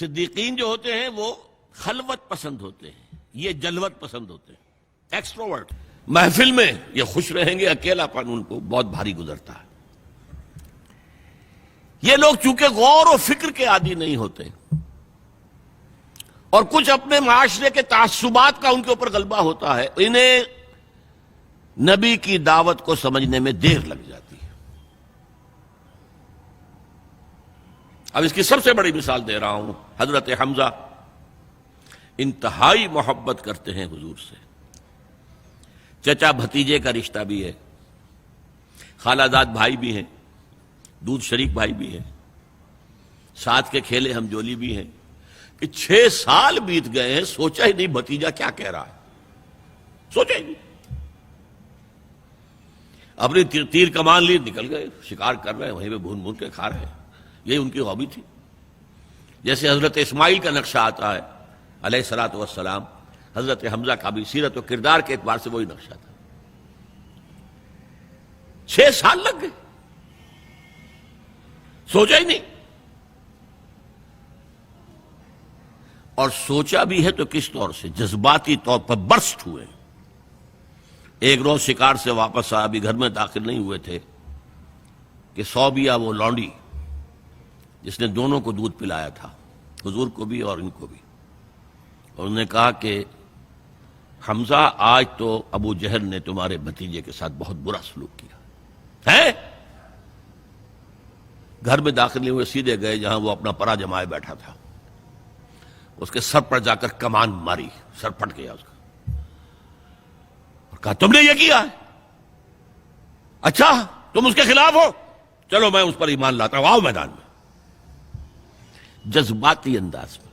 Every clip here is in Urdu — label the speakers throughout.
Speaker 1: صدیقین جو ہوتے ہیں وہ خلوت پسند ہوتے ہیں، یہ جلوت پسند ہوتے ہیں، ایکسٹروورٹ۔ محفل میں یہ خوش رہیں گے، اکیلا پن ان کو بہت بھاری گزرتا ہے۔ یہ لوگ چونکہ غور و فکر کے عادی نہیں ہوتے اور کچھ اپنے معاشرے کے تعصبات کا ان کے اوپر غلبہ ہوتا ہے، انہیں نبی کی دعوت کو سمجھنے میں دیر لگ جاتی ہے۔ اب اس کی سب سے بڑی مثال دے رہا ہوں، حضرت حمزہ انتہائی محبت کرتے ہیں حضور سے، چچا بھتیجے کا رشتہ بھی ہے، خالہ زاد بھائی بھی ہیں، دودھ شریک بھائی بھی ہیں، ساتھ کے کھیلے ہم جولی بھی ہیں، کہ 6 سال بیت گئے ہیں، سوچا ہی نہیں بھتیجا کیا کہہ رہا ہے، سوچا ہی نہیں۔ اپنی تیر کمان لی نکل گئے، شکار کر رہے ہیں، وہیں پہ بھون بھون کے کھا رہے ہیں، یہی ان کی ہابی تھی۔ جیسے حضرت اسماعیل کا نقشہ آتا ہے علیہ الصلوۃ والسلام، حضرت حمزہ کا بھی سیرت و کردار کے اعتبار سے وہی نقشہ تھا۔ 6 سال لگ گئے، سوچا ہی نہیں، اور سوچا بھی ہے تو کس طور سے، جذباتی طور پر برسٹ ہوئے۔ ایک روز شکار سے واپس آیا، ابھی گھر میں داخل نہیں ہوئے تھے کہ صوبیہ وہ لونڈی جس نے دونوں کو دودھ پلایا تھا، حضور کو بھی اور ان کو بھی، اور انہوں نے کہا کہ حمزہ آج تو ابو جہل نے تمہارے بھتیجے کے ساتھ بہت برا سلوک کیا ہے۔ گھر میں داخل نہیں ہوئے، سیدھے گئے جہاں وہ اپنا پرا جمائے بیٹھا تھا، اس کے سر پر جا کر کمان ماری، سر پھٹ گیا اس کا، اور کہا تم نے یہ کیا ہے؟ اچھا تم اس کے خلاف ہو، چلو میں اس پر ایمان لاتا ہوں، آؤ میدان میں۔ جذباتی انداز میں،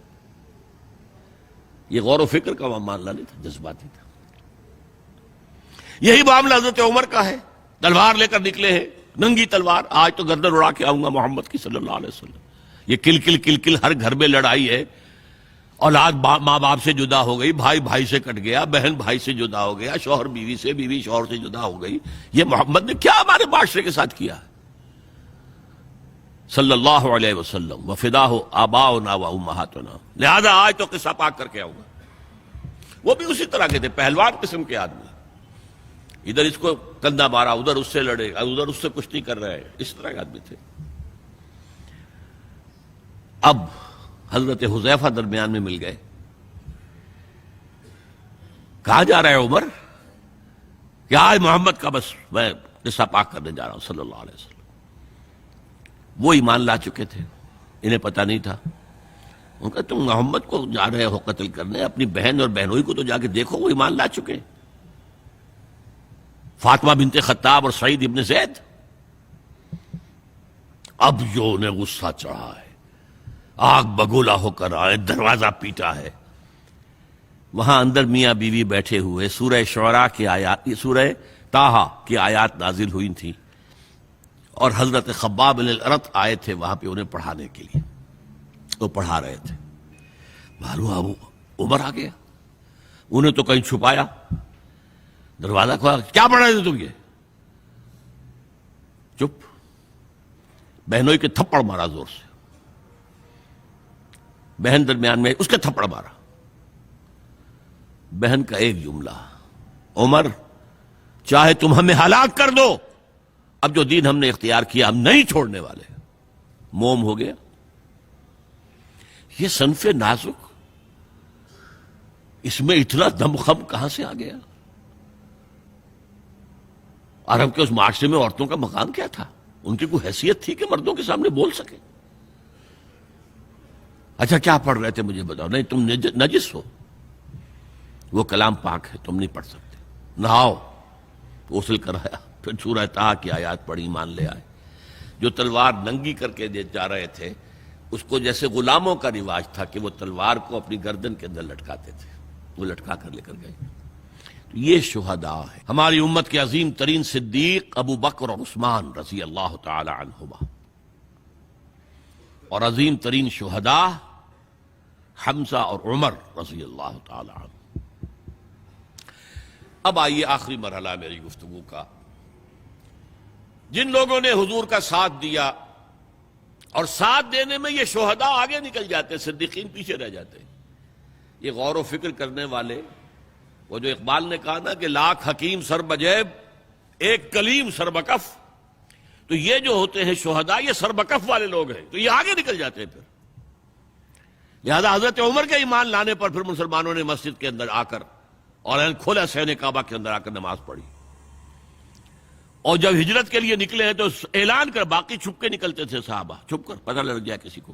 Speaker 1: یہ غور و فکر کا معاملہ نہیں تھا، جذباتی تھا۔ یہی معاملہ حضرت عمر کا ہے، تلوار لے کر نکلے ہیں، ننگی تلوار، آج تو گردن اڑا کے آؤں گا محمد کی صلی اللہ علیہ وسلم۔ یہ کل کل کل کل ہر گھر میں لڑائی ہے، اولاد ماں باپ سے جدا ہو گئی، بھائی بھائی سے کٹ گیا، بہن بھائی سے جدا ہو گیا، شوہر بیوی سے، بیوی شوہر سے جدا ہو گئی۔ یہ محمد نے کیا ہمارے معاشرے کے ساتھ کیا ہے صلی اللہ علیہ وسلم، وفداہ آباؤنا و امہاتنا۔ لہذا آج تو قصہ پاک کر کے آؤں گا۔ وہ بھی اسی طرح کے تھے، پہلوان قسم کے آدمی، ادھر اس کو کندھا مارا، ادھر اس سے لڑے، ادھر اس سے کشتی کر رہے ہیں، اس طرح کے آدمی تھے۔ اب حضرت حذیفہ درمیان میں مل گئے، کہاں جا رہا ہے عمر؟ کہ آج محمد کا بس میں قصہ پاک کرنے جا رہا ہوں صلی اللہ علیہ وسلم۔ وہ ایمان لا چکے تھے، انہیں پتہ نہیں تھا۔ ان کا تم محمد کو جا رہے ہو قتل کرنے، اپنی بہن اور بہنوئی کو تو جا کے دیکھو، وہ ایمان لا چکے ہیں، فاطمہ بنت خطاب اور سعید ابن زید۔ اب جو انہیں غصہ چڑھا ہے، آگ بگولا ہو کر آئے، دروازہ پیٹا ہے، وہاں اندر میاں بیوی بیٹھے ہوئے، سورہ شعراء کی آیات، سورہ طٰہٰ کی آیات نازل ہوئی تھی، اور حضرت خباب بن الارت آئے تھے وہاں پہ انہیں پڑھانے کے لیے، وہ پڑھا رہے تھے۔ معلوم ابو عمر آ گیا، انہیں تو کہیں چھپایا، دروازہ کھولا، کیا پڑھ رہے تھے تم؟ یہ چپ۔ بہنوئی کے تھپڑ مارا زور سے، بہن درمیان میں، اس کے تھپڑ مارا۔ بہن کا ایک جملہ، عمر چاہے تم ہمیں ہلاک کر دو، اب جو دین ہم نے اختیار کیا ہم نہیں چھوڑنے والے۔ موم ہو گیا۔ یہ صنف نازک، اس میں اتنا دم خم کہاں سے آ گیا؟ عرب کے اس معاشرے میں عورتوں کا مقام کیا تھا؟ ان کی کوئی حیثیت تھی کہ مردوں کے سامنے بول سکے؟ اچھا کیا پڑھ رہے تھے مجھے بتاؤ؟ نہیں تم نجس ہو، وہ کلام پاک ہے، تم نہیں پڑھ سکتے، نہاؤ، غسل کرایا، پھر سورہ طٰہٰ کی آیات پڑھی، ایمان لے آئے۔ جو تلوار ننگی کر کے جا رہے تھے، اس کو جیسے غلاموں کا رواج تھا کہ وہ تلوار کو اپنی گردن کے اندر لٹکاتے تھے، وہ لٹکا کر لے کر گئے۔ تو یہ شہداء ہے۔ ہماری امت کے عظیم ترین صدیق ابو بکر اور عثمان رضی اللہ تعالی عنہما، اور عظیم ترین شہداء حمزہ اور عمر رضی اللہ تعالی عنہ۔ اب آئیے آخری مرحلہ میری گفتگو کا، جن لوگوں نے حضور کا ساتھ دیا اور ساتھ دینے میں یہ شہداء آگے نکل جاتے، صدیقین پیچھے رہ جاتے. یہ غور و فکر کرنے والے، وہ جو اقبال نے کہا نا کہ لاکھ حکیم سر بجیب ایک کلیم سر بکف، تو یہ جو ہوتے ہیں شہداء یہ سر بکف والے لوگ ہیں، تو یہ آگے نکل جاتے ہیں. پھر لہذا حضرت عمر کے ایمان لانے پر پھر مسلمانوں نے مسجد کے اندر آ کر اور کھولا صحن کعبہ کے اندر آ کر نماز پڑھی. اور جب ہجرت کے لیے نکلے ہیں تو اعلان کر، باقی چھپ کے نکلتے تھے صحابہ، چھپ کر پتہ لگ جائے کسی کو.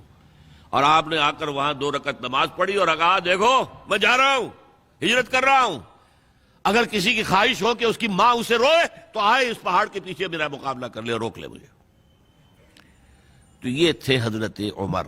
Speaker 1: اور آپ نے آ کر وہاں 2 رکعت نماز پڑھی اور کہا دیکھو میں جا رہا ہوں، ہجرت کر رہا ہوں، اگر کسی کی خواہش ہو کہ اس کی ماں اسے روئے تو آئے اس پہاڑ کے پیچھے میرا مقابلہ کر لے، روک لے مجھے. تو یہ تھے حضرت عمر.